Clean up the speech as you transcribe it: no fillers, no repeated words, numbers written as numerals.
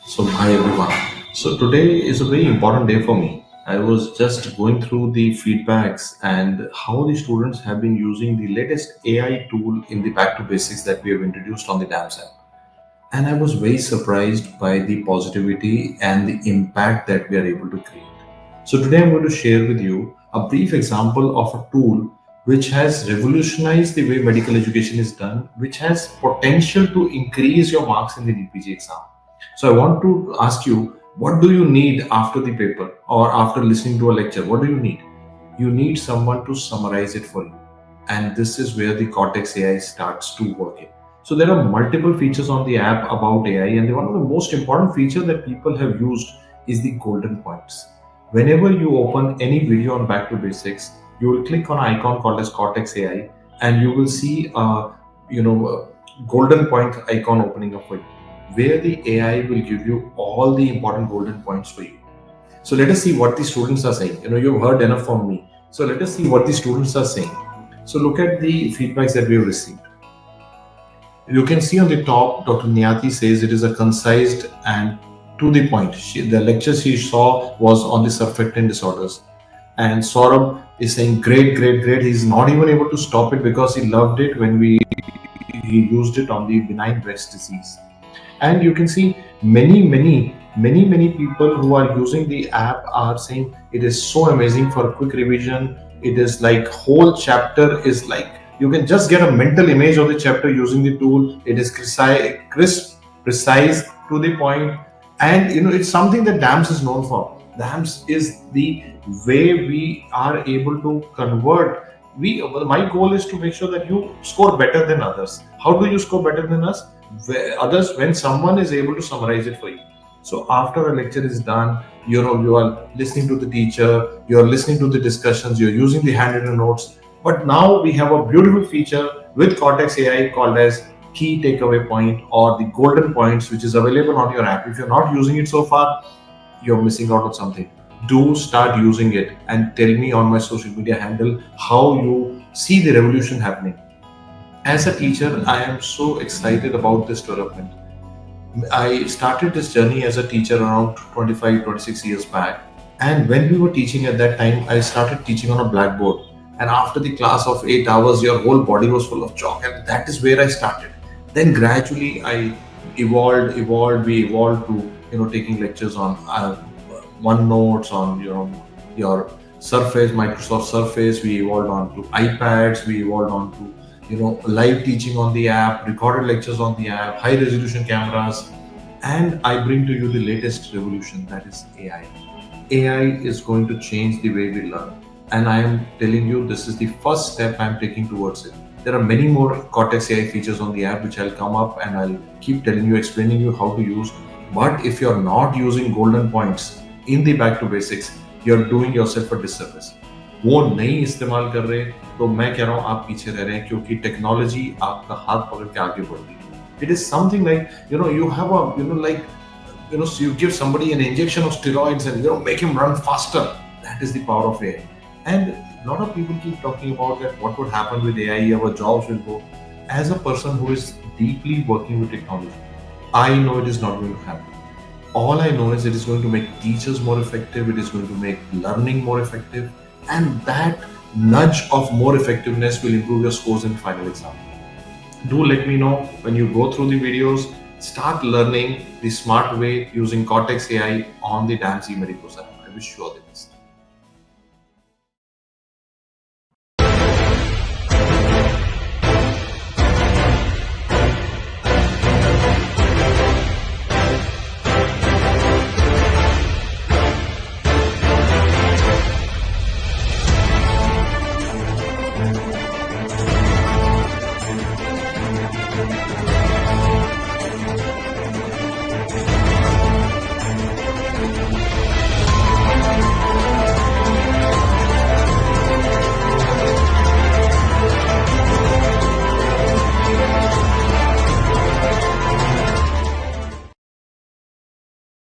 So, hi everyone. So, today is a very important day for me. I was just going through the feedbacks and how the students have been using the latest AI tool in the Back to Basics that we have introduced on the DAMS app. And I was very surprised by the positivity and the impact that we are able to create. So, today I'm going to share with you a brief example of a tool which has revolutionized the way medical education is done, which has potential to increase your marks in the NEET PG exam. So I want to ask you, what do you need after the paper or after listening to a lecture? What do you need? You need someone to summarize it for you. And this is where the Cortex AI starts to work in. So there are multiple features on the app about AI, and one of the most important features that people have used is the golden points. Whenever you open any video on Back to Basics, you will click on an icon called as Cortex AI, and you will see a golden point icon opening up for you, where the AI will give you all the important golden points for you. So let us see what the students are saying. You've heard enough from me. So let us see what the students are saying. So look at the feedbacks that we have received. You can see on the top, Dr. Niyati says it is a concise and to the point. The lecture she saw was on the surfactant disorders. And Saurabh is saying, great, great, great. He's not even able to stop it because he loved it when he used it on the benign breast disease. And you can see many people who are using the app are saying it is so amazing for quick revision. It is like whole chapter is like you can just get a mental image of the chapter using the tool. It is crisp, precise, to the point, and it's something that DAMS is known for. DAMS is the way we are able to convert. My goal is to make sure that you score better than others. How do you score better than others? When someone is able to summarize it for you. So after a lecture is done, you are listening to the teacher, you are listening to the discussions, you're using the handwritten notes. But now we have a beautiful feature with Cortex AI called as key takeaway point or the golden points, which is available on your app. If you're not using it so far, you're missing out on something. Do start using it and tell me on my social media handle how you see the revolution happening. As a teacher, I am so excited about this development. I started this journey as a teacher around 25, 26 years back. And when we were teaching at that time, I started teaching on a blackboard. And after the class of 8 hours, your whole body was full of chalk. And that is where I started. Then gradually I we evolved to, taking lectures on OneNotes, on, your Surface, Microsoft Surface. We evolved on to iPads. We evolved on to, live teaching on the app, recorded lectures on the app, high resolution cameras, and I bring to you the latest revolution, that is AI. AI is going to change the way we learn, and I am telling you this is the first step I am taking towards it. There are many more Cortex AI features on the app which I'll come up and I'll keep telling you, explaining you how to use. But if you're not using golden points in the Back to Basics, you're doing yourself a disservice. वो नहीं इस्तेमाल कर रहे तो मैं कह रहा हूँ आप पीछे रह रहे हैं, क्योंकि टेक्नोलॉजी आपका हाथ पकड़ के आगे बढ़ रही है. It is something like, you have a, so you give somebody an injection of steroids and make him run faster. That is the power of AI. And a lot of people keep talking about that what would happen with AI, our jobs will go. As a person who is deeply working with technology, I know it is not going to happen. All I know is it is going to make teachers more effective, it is going to make learning more effective, and that nudge of more effectiveness will improve your scores in the final exam. Do let me know when you go through the videos. Start learning the smart way using Cortex AI on the DAMS-eMedicoz app. I wish you all the best.